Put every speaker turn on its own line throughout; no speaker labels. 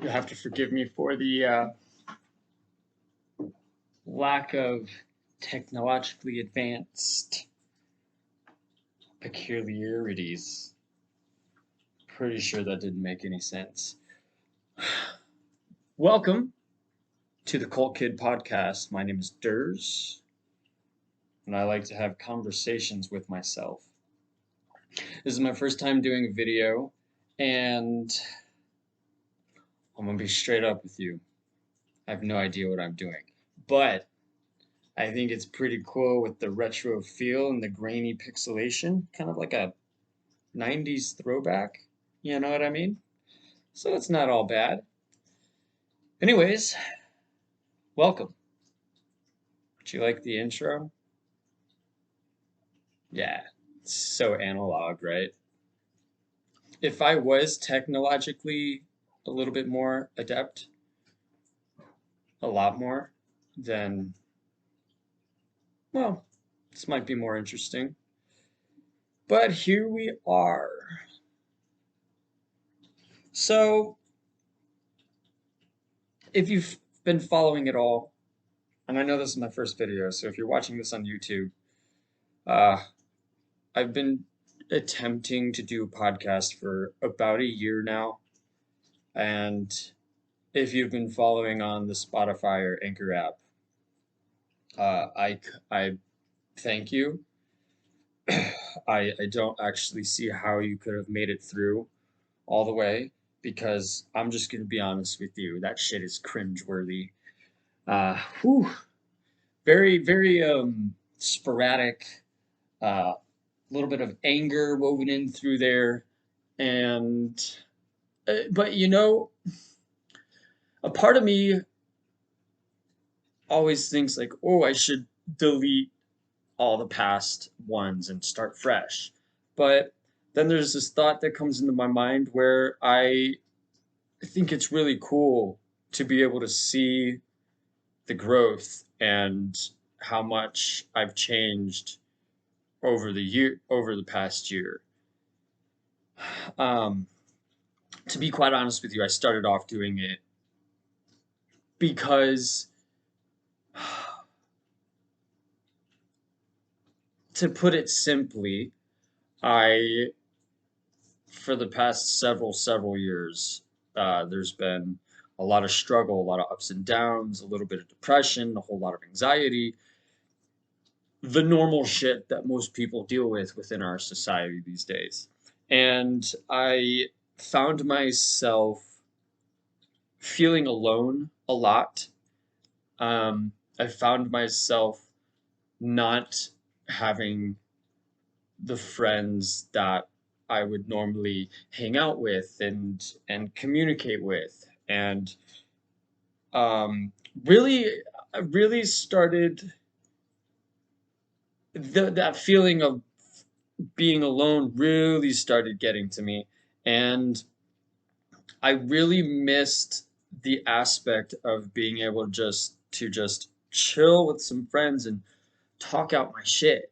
You'll have to forgive me for the lack of technologically advanced peculiarities. Pretty sure that didn't make any sense. Welcome to the Cult Kid Podcast. My name is Durs, and I like to have conversations with myself. This is my first time doing a video, and I'm gonna be straight up with you. I have no idea what I'm doing, but I think it's pretty cool with the retro feel and the grainy pixelation, kind of like a 90s throwback. You know what I mean? So it's not all bad. Anyways, welcome. Do you like the intro? Yeah, it's so analog, right? If I was technologically a little bit more adept, a lot more, then, well, this might be more interesting. But here we are. So, if you've been following it all, and I know this is my first video, so if you're watching this on YouTube, uh, I've been attempting to do a podcast for about a year now. And if you've been following on the Spotify or Anchor app, I thank you. I don't actually see how you could have made it through all the way because I'm just going to be honest with you. That shit is cringeworthy. Whew, very sporadic, a little bit of anger woven in through there, and but a part of me always thinks like, oh, I should delete all the past ones and start fresh. But then there's this thought that comes into my mind where I think it's really cool to be able to see the growth and how much I've changed over the past year. Um, to be quite honest with you, I started off doing it because, to put it simply, I for the past several years, there's been a lot of struggle, a lot of ups and downs, a little bit of depression, a whole lot of anxiety, the normal shit that most people deal with within our society these days. And I found myself feeling alone a lot. I found myself not having the friends that I would normally hang out with and communicate with, and um, really really started that feeling of being alone really started getting to me, and I really missed the aspect of being able to just chill with some friends and talk out my shit.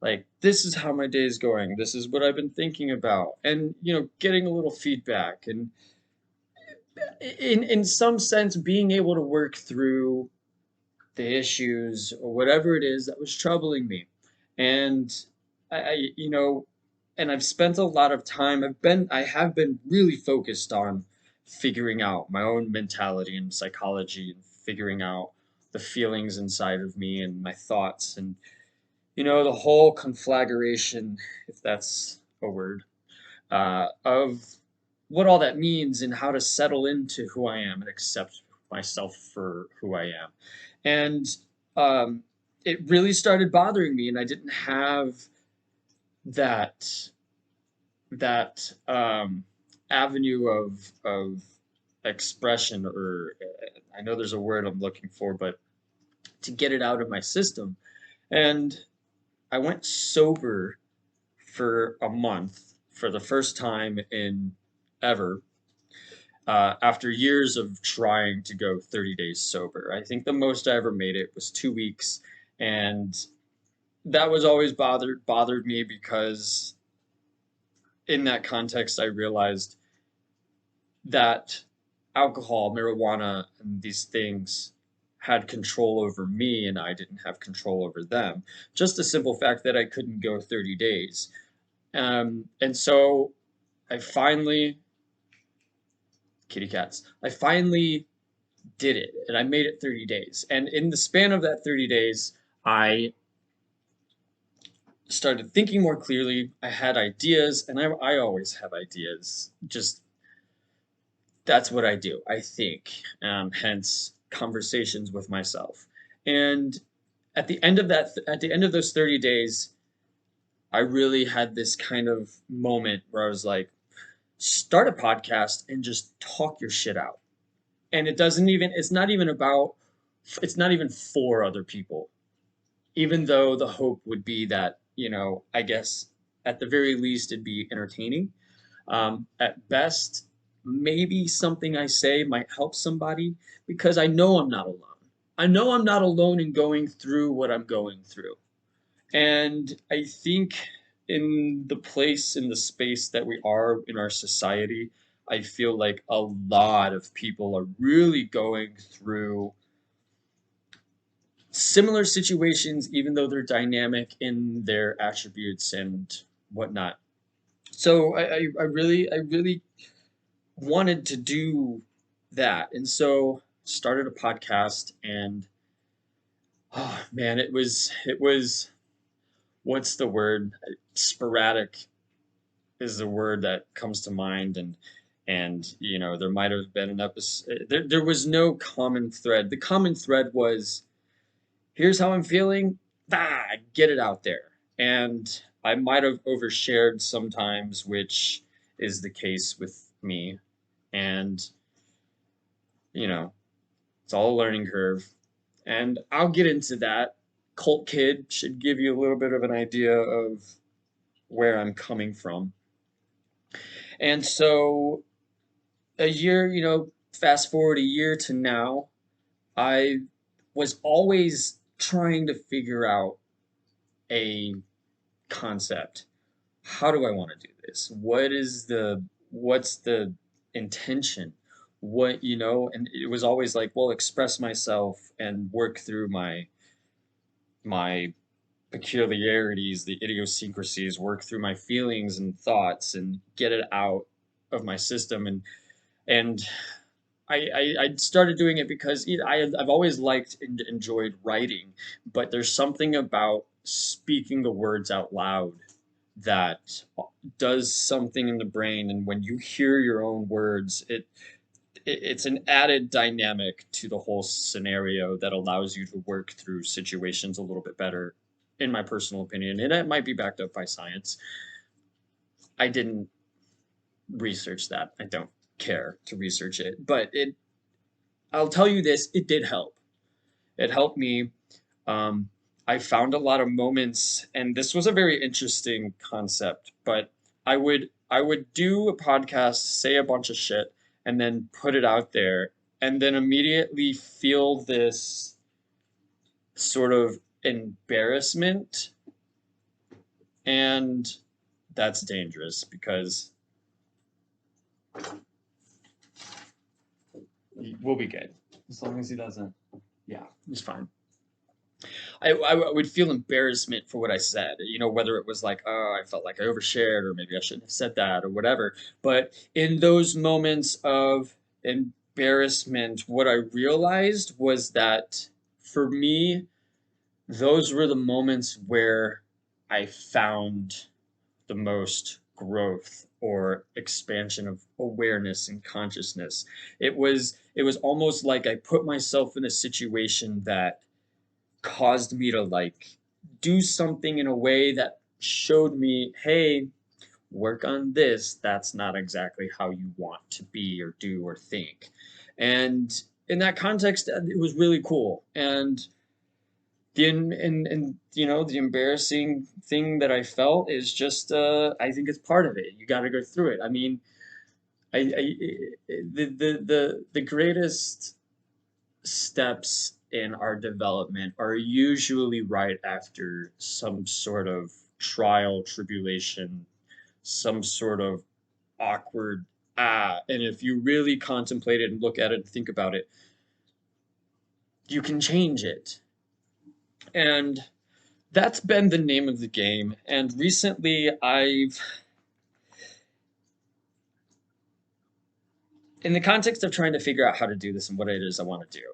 Like, this is how my day is going. This is what I've been thinking about. And, getting a little feedback and in some sense being able to work through the issues or whatever it is that was troubling me. And I and I've spent a lot of time. I have been really focused on figuring out my own mentality and psychology and figuring out the feelings inside of me and my thoughts and the whole conflagration, if that's a word, of what all that means and how to settle into who I am and accept myself for who I am. And um, it really started bothering me, and I didn't have that that avenue of expression, or I know there's a word I'm looking for, but to get it out of my system. And I went sober for a month for the first time in ever, after years of trying to go 30 days sober. I think the most I ever made it was 2 weeks, and that was always bothered me because in that context I realized that alcohol, marijuana, and these things had control over me and I didn't have control over them. Just the simple fact that I couldn't go 30 days. And so I finally, kitty cats, I finally did it and I made it 30 days. And in the span of that 30 days, I started thinking more clearly. I had ideas, and I always have ideas. Just that's what I do. I think, hence conversations with myself. And at the end of those 30 days, I really had this kind of moment where I was like, start a podcast and just talk your shit out. And it's not even for other people, even though the hope would be that, I guess at the very least it'd be entertaining. At best, maybe something I say might help somebody because I know I'm not alone. I know I'm not alone in going through what I'm going through. And I think in the space that we are in our society, I feel like a lot of people are really going through similar situations, even though they're dynamic in their attributes and whatnot. So I really wanted to do that, and so started a podcast. And oh man, it was what's the word? Sporadic is the word that comes to mind, and there might have been an episode. There was no common thread. The common thread was, here's how I'm feeling. Get it out there. And I might have overshared sometimes, which is the case with me. And, you know, it's all a learning curve. And I'll get into that. Cult Kid should give you a little bit of an idea of where I'm coming from. And so a year, fast forward a year to now, I was always trying to figure out a concept. How do I want to do this? What's the intention? And it was always like, well, express myself and work through my peculiarities, the idiosyncrasies, work through my feelings and thoughts and get it out of my system. And I started doing it because I've always liked and enjoyed writing, but there's something about speaking the words out loud that does something in the brain. And when you hear your own words, it's an added dynamic to the whole scenario that allows you to work through situations a little bit better, in my personal opinion. And it might be backed up by science. I didn't research that. I don't care to research it, but I'll tell you this, it did help. It helped me. Um, I found a lot of moments, and this was a very interesting concept, but I would do a podcast, say a bunch of shit, and then put it out there, and then immediately feel this sort of embarrassment, and that's dangerous because we'll be good as long as he doesn't. Yeah, he's fine. I would feel embarrassment for what I said, whether it was like, oh, I felt like I overshared, or maybe I shouldn't have said that, or whatever. But in those moments of embarrassment, what I realized was that for me, those were the moments where I found the most growth or expansion of awareness and consciousness. It was almost like I put myself in a situation that caused me to like do something in a way that showed me, hey, work on this. That's not exactly how you want to be or do or think. And in that context, it was really cool. And the embarrassing thing that I felt is just I think it's part of it. You got to go through it. I mean, the greatest steps in our development are usually right after some sort of trial, tribulation, some sort of awkward And if you really contemplate it and look at it and think about it, you can change it. And that's been the name of the game. And recently, in the context of trying to figure out how to do this and what it is I want to do,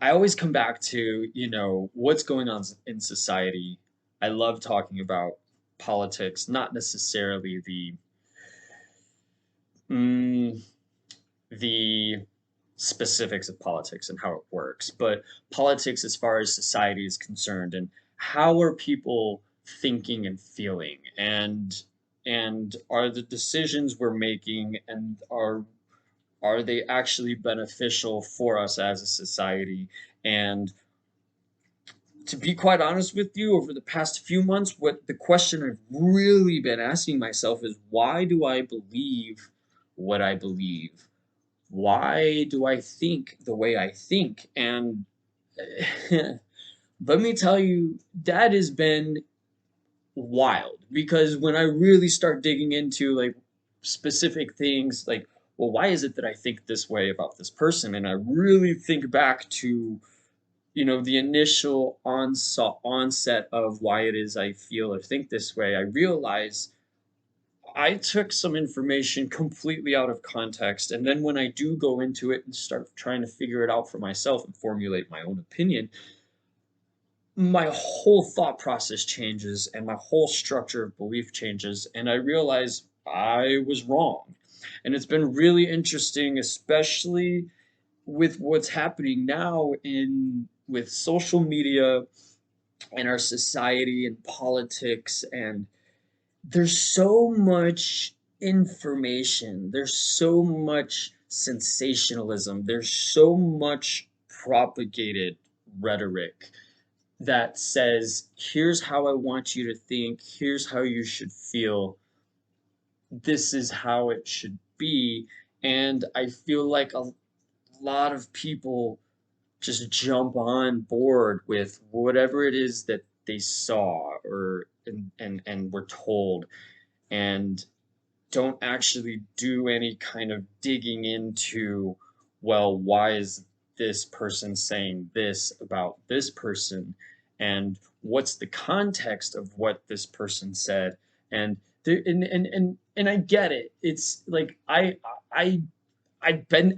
I always come back to, what's going on in society. I love talking about politics, not necessarily mm, the specifics of politics and how it works, but politics as far as society is concerned, and how are people thinking and feeling, and are the decisions we're making, and are they actually beneficial for us as a society? And to be quite honest with you, over the past few months, what the question I've really been asking myself is, why do I believe what I believe? Why do I think the way I think? And let me tell you, that has been wild, because when I really start digging into like specific things, like, well, why is it that I think this way about this person? And I really think back to, the initial onset of why it is I feel or think this way, I realize I took some information completely out of context. And then when I do go into it and start trying to figure it out for myself and formulate my own opinion, my whole thought process changes and my whole structure of belief changes. And I realize I was wrong. And it's been really interesting, especially with what's happening now in with social media and our society and politics, and there's so much information, there's so much sensationalism, there's so much propagated rhetoric that says, here's how I want you to think, here's how you should feel, this is how it should be. And I feel like a lot of people just jump on board with whatever it is that they saw or and were told, and don't actually do any kind of digging into, well, why is this person saying this about this person, and what's the context of what this person said. And there, and I get it. It's like I I've been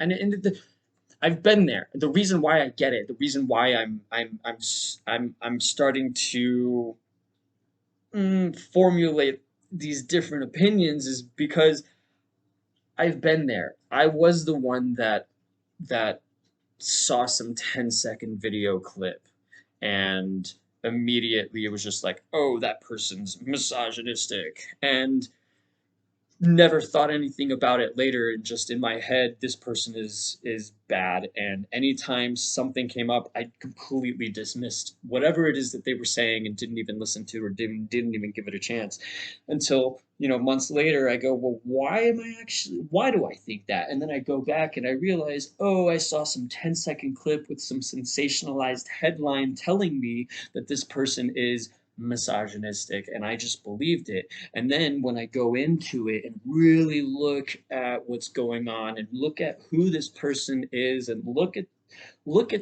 I've been there. The reason why I get it, the reason why I'm starting to formulate these different opinions is because I've been there. I was the one that saw some 10-second video clip, and immediately it was just like, oh, that person's misogynistic, and never thought anything about it later. And just in my head, this person is bad, and anytime something came up, I completely dismissed whatever it is that they were saying and didn't even listen to, or didn't even give it a chance, until months later I go, well, why do I think that? And then I go back and I realize, oh, I saw some 10-second clip with some sensationalized headline telling me that this person is misogynistic, and I just believed it. And then when I go into it and really look at what's going on and look at who this person is, and look at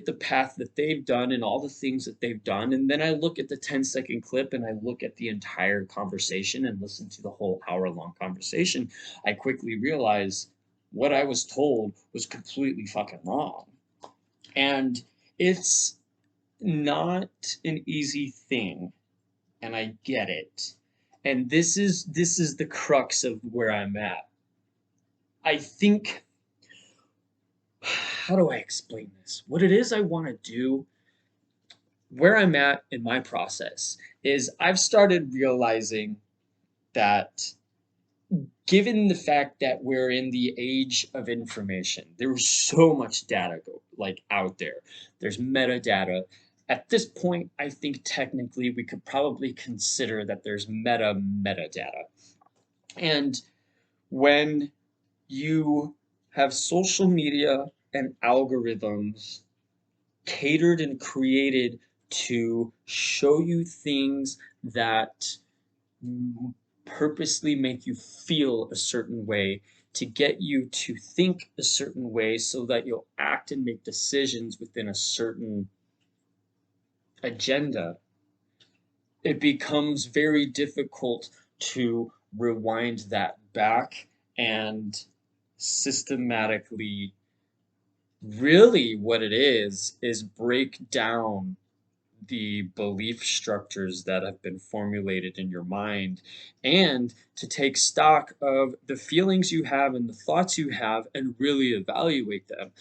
the path that they've done and all the things that they've done, and then I look at the 10-second clip and I look at the entire conversation and listen to the whole hour-long conversation, I quickly realize what I was told was completely fucking wrong. And it's not an easy thing, and I get it. And this is the crux of where I'm at. I think, how do I explain this? What it is I want to do, where I'm at in my process, is I've started realizing that, given the fact that we're in the age of information, there's so much data out there. There's metadata. At this point, I think technically we could probably consider that there's metadata. And when you have social media and algorithms catered and created to show you things that purposely make you feel a certain way, to get you to think a certain way so that you'll act and make decisions within a certain agenda, it becomes very difficult to rewind that back and systematically, really what it is break down the belief structures that have been formulated in your mind, and to take stock of the feelings you have and the thoughts you have and really evaluate them.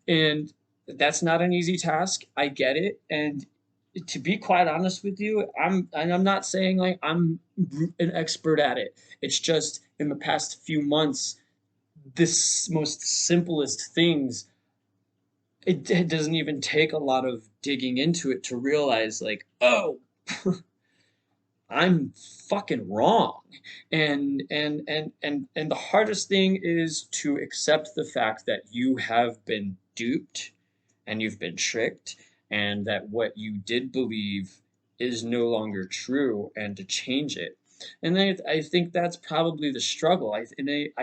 And that's not an easy task. I get it. And to be quite honest with you, I'm not saying like I'm an expert at it. It's just in the past few months, this most simplest things, it doesn't even take a lot of digging into it to realize like, oh, I'm fucking wrong. And the hardest thing is to accept the fact that you have been duped and you've been tricked, and that what you did believe is no longer true, and to change it. And I think that's probably the struggle. I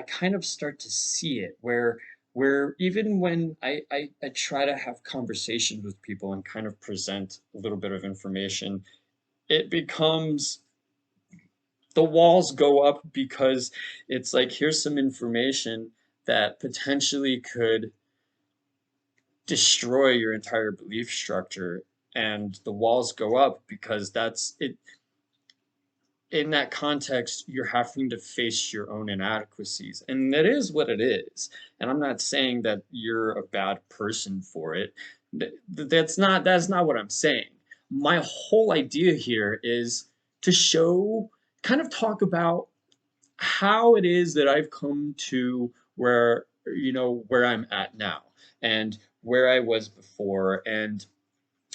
kind of start to see it where even when I try to have conversations with people and kind of present a little bit of information, it becomes, the walls go up, because it's like, here's some information that potentially could destroy your entire belief structure, and the walls go up because that's it. In that context, you're having to face your own inadequacies, and that is what it is. And I'm not saying that you're a bad person for it. That's not what I'm saying. My whole idea here is to show, kind of talk about how it is that I've come to where, where I'm at now, and where I was before, and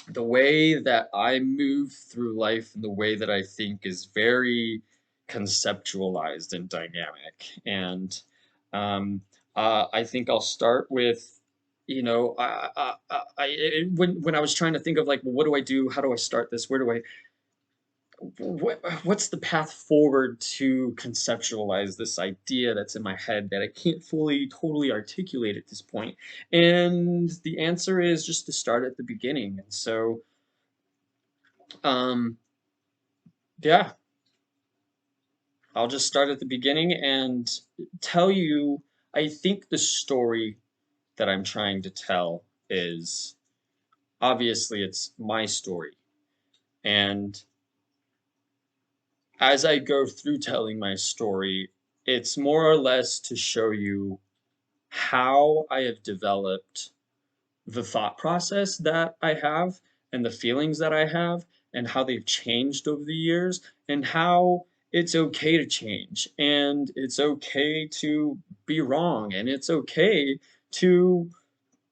the way that I move through life, and the way that I think is very conceptualized and dynamic. And um, I think I'll start with, when I was trying to think of like, well, what do I do? How do I start this? What's the path forward to conceptualize this idea that's in my head that I can't fully totally articulate at this point? And the answer is just to start at the beginning. And so um yeah, I'll just start at the beginning and tell you, I think the story that I'm trying to tell is, obviously it's my story. And as I go through telling my story, it's more or less to show you how I have developed the thought process that I have, and the feelings that I have, and how they've changed over the years, and how it's okay to change, and it's okay to be wrong, and it's okay to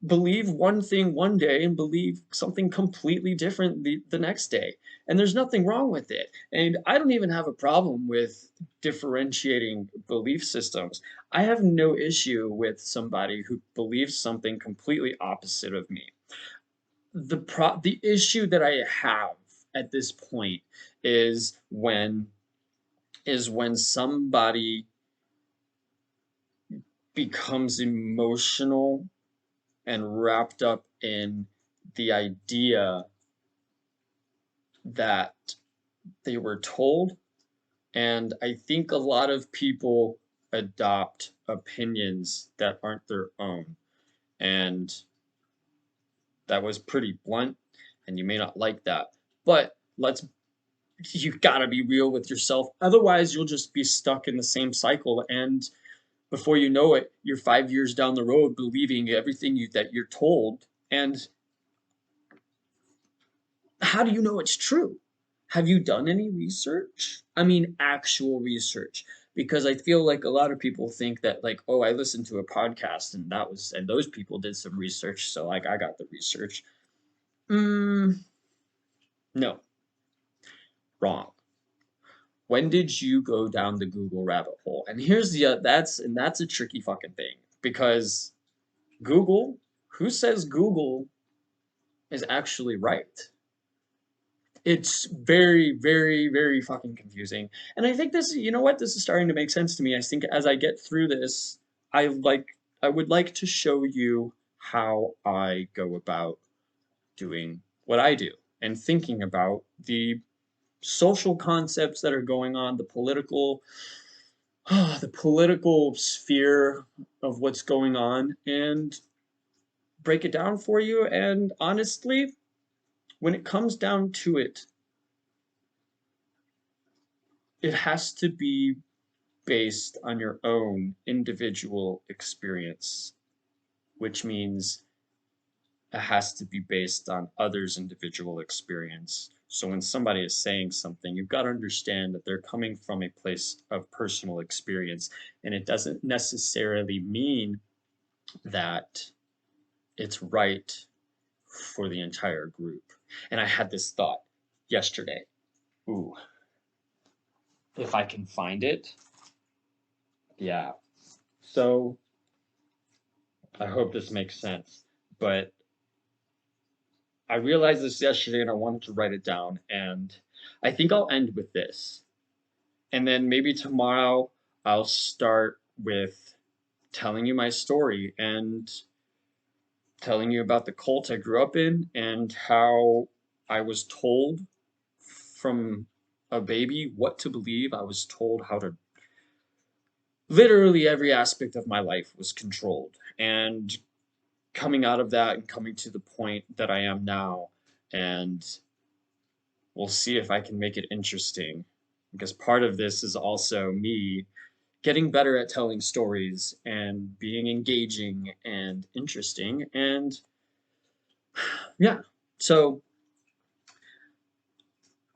believe one thing one day and believe something completely different the next day. And there's nothing wrong with it. And I don't even have a problem with differentiating belief systems. I have no issue with somebody who believes something completely opposite of me. The issue that I have at this point is when somebody becomes emotional and wrapped up in the idea that they were told. And I think a lot of people adopt opinions that aren't their own. And that was pretty blunt, and you may not like that. But you gotta be real with yourself. Otherwise, you'll just be stuck in the same cycle. And before you know it, you're 5 years down the road believing everything that you're told. And how do you know it's true? Have you done any research? I mean, actual research. Because I feel like a lot of people think that, like, oh, I listened to a podcast and those people did some research, so like I got the research. Mm, no, wrong. When did you go down the Google rabbit hole? And here's that's a tricky fucking thing, because Google, who says Google is actually right? It's very, very, very fucking confusing. And I think this, you know what, this is starting to make sense to me. I think as I get through this, I like, I would like to show you how I go about doing what I do and thinking about the social concepts that are going on, the political sphere of what's going on, and break it down for you. And honestly, when it comes down to it, it has to be based on your own individual experience, which means it has to be based on others' individual experience. So when somebody is saying something, you've got to understand that they're coming from a place of personal experience, and it doesn't necessarily mean that it's right for the entire group. And I had this thought yesterday. Ooh, if I can find it. Yeah. So I hope this makes sense. But I realized this yesterday and I wanted to write it down. And I think I'll end with this. And then maybe tomorrow I'll start with telling you my story and telling you about the cult I grew up in and how I was told from a baby what to believe. I was told how to, literally every aspect of my life was controlled. And coming out of that and coming to the point that I am now, and we'll see if I can make it interesting. Because part of this is also me getting better at telling stories and being engaging and interesting. And yeah, so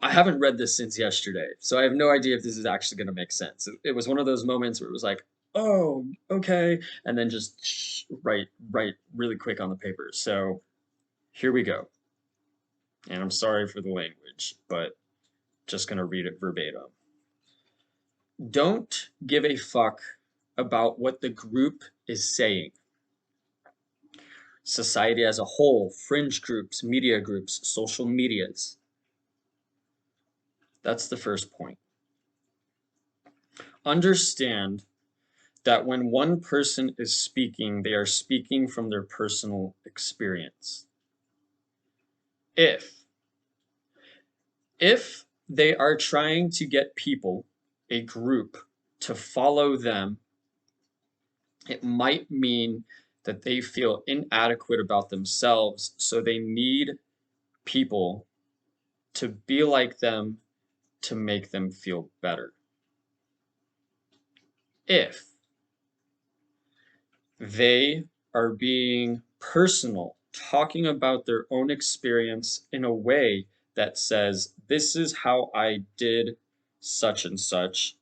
I haven't read this since yesterday, so I have no idea if this is actually going to make sense. It was one of those moments where it was like, oh, okay, and then just write really quick on the paper. So here we go. And I'm sorry for the language, but just going to read it verbatim. Don't give a fuck about what the group is saying. Society as a whole, fringe groups, media groups, social medias. That's the first point. Understand that when one person is speaking, they are speaking from their personal experience. If if they are trying to get people, a group, to follow them, it might mean that they feel inadequate about themselves, so they need people to be like them to make them feel better. If they are being personal, talking about their own experience in a way that says, this is how I did such and such,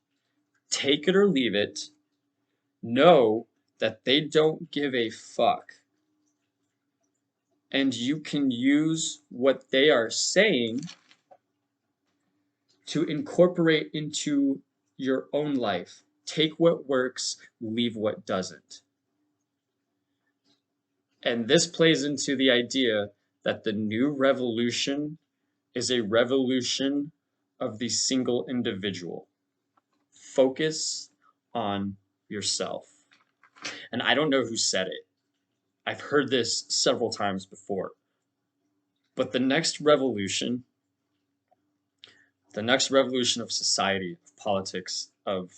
take it or leave it, know that they don't give a fuck. And you can use what they are saying to incorporate into your own life. Take what works, leave what doesn't. And this plays into the idea that the new revolution is a revolution of the single individual. Focus on yourself. And I don't know who said it. I've heard this several times before. But the next revolution of society, of politics, of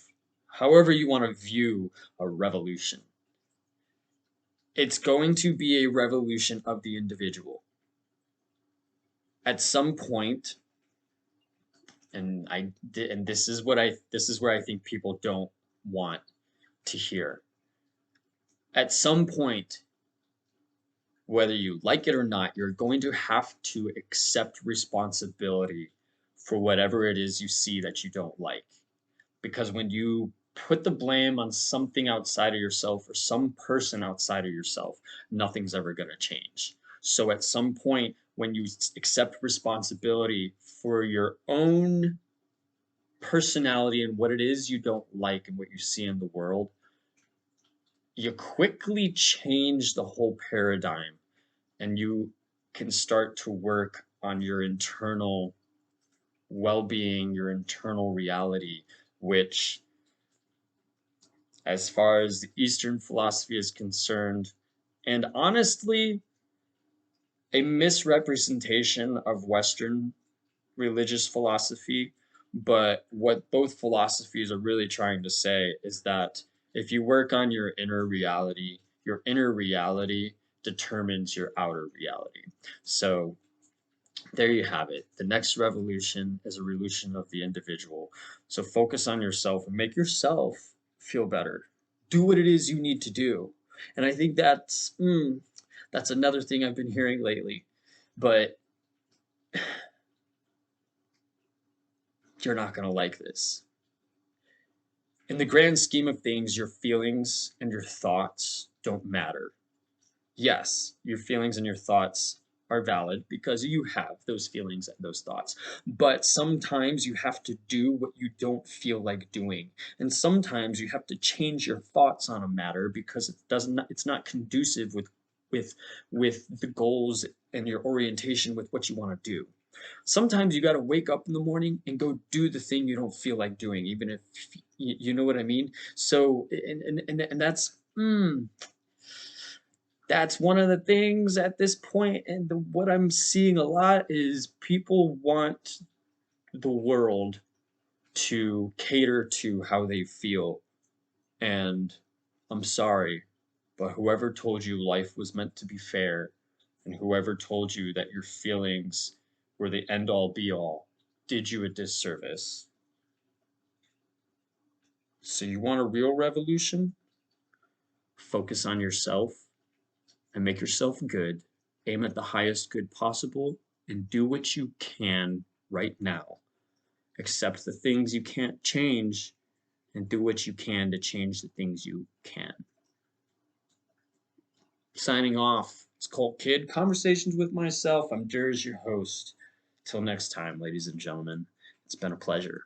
however you want to view a revolution, it's going to be a revolution of the individual. At some point, and this is where I think people don't want to hear. At some point, whether you like it or not, you're going to have to accept responsibility for whatever it is you see that you don't like. Because when you put the blame on something outside of yourself or some person outside of yourself, nothing's ever going to change. So at some point, when you accept responsibility for your own personality and what it is you don't like and what you see in the world, you quickly change the whole paradigm and you can start to work on your internal well-being, your internal reality, which, as far as the Eastern philosophy is concerned, and honestly, a misrepresentation of Western religious philosophy. But what both philosophies are really trying to say is that if you work on your inner reality determines your outer reality. So there you have it. The next revolution is a revolution of the individual. So focus on yourself and make yourself feel better. Do what it is you need to do. And I think that's another thing I've been hearing lately. But you're not going to like this. In the grand scheme of things, your feelings and your thoughts don't matter. Yes, your feelings and your thoughts are valid because you have those feelings and those thoughts. But sometimes you have to do what you don't feel like doing. And sometimes you have to change your thoughts on a matter because it's not conducive with with the goals and your orientation with what you want to do. Sometimes you got to wake up in the morning and go do the thing you don't feel like doing, even if you know what I mean. So and that's one of the things at this point, and what I'm seeing a lot is people want the world to cater to how they feel. And I'm sorry, but whoever told you life was meant to be fair, and whoever told you that your feelings were the end all be all, did you a disservice. So you want a real revolution? Focus on yourself and make yourself good. Aim at the highest good possible and do what you can right now. Accept the things you can't change and do what you can to change the things you can. Signing off. It's Colt Kid. Conversations with myself. I'm Durs, your host. Till next time, ladies and gentlemen. It's been a pleasure.